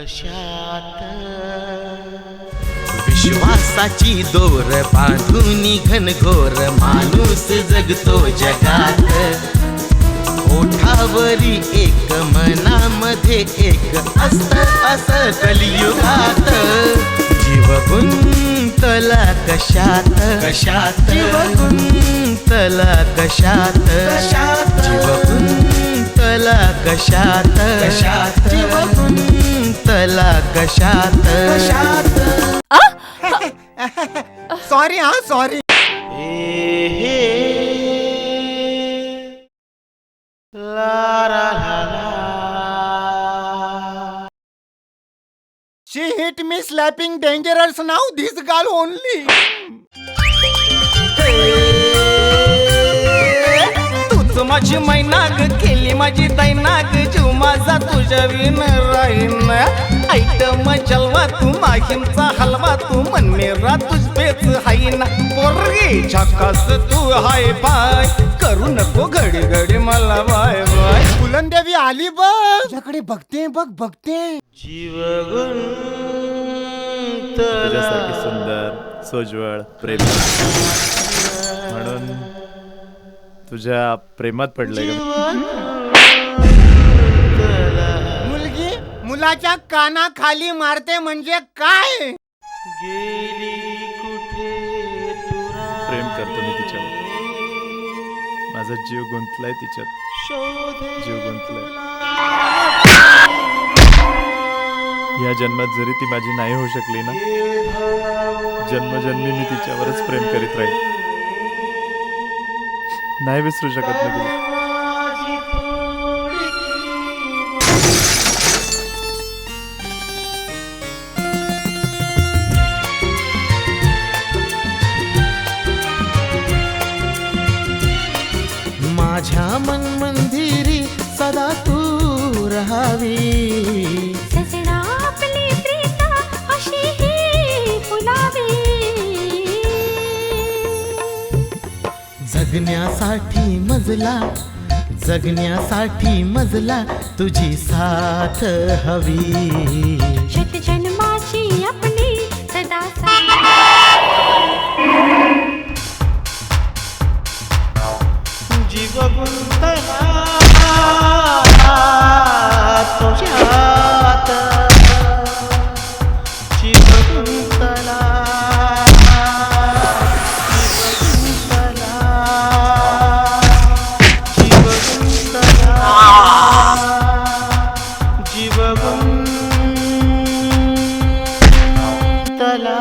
कशात विश्वासाची दोर बांधून घनघोर माणूस जगतो जगात ओठावरी एक मनामध्ये एक असं कलियुगात जीव गुंतला कशात जीव गुंतला कशात जीव गुंतला कशात जीव गुंतला कशात sorry sorry She hit me slapping dangerous now this girl only. तूच माझी मैनाग केली माझी दैनाग जीव माझा तुझ्या विन राहीन आयटम जलवा तू माहीमचा हलवा तू मन मेरा तुझ बेच हाईन पोरगी झकास तू हाय बाय करू नको घडी घडी मला बाय बाय फुलंदेवी आली बघ तुझ्याकडे बघते बघते जीव तुझ्यासारखी सुंदर सोज्वळ प्रेम म्हणून तुझ्या प्रेमात पडले मुलगी मुलाच्या कानाखाली मारते म्हणजे काय गेली कुठे प्रेम करतो मी तिच्यावर माझा जीव गुंतलाय तिच्यात जीव गुंतलाय या जन्मात जरी ती माझी नाही होऊ शकली ना जन्मजन्मी मी तिच्यावरच प्रेम करीत राहील नाही विसरू शकत मी तिला माझ्या मन मंदिरी सदा तू राहावी सजना आपली प्रीता अशी ही फुलावी जगण्यासाठी मजला तुझी साथ हवी शतजन्माची आपली सदा जीव गुंतला तुझ्यात जीव गुंतला जीव गुंतला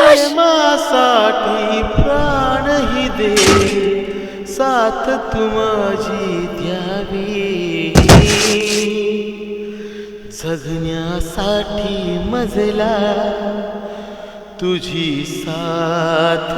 प्रेमासाठी प्राणही दे साथ तू माझी द्यावी जगण्यासाठी मजला तुझी साथ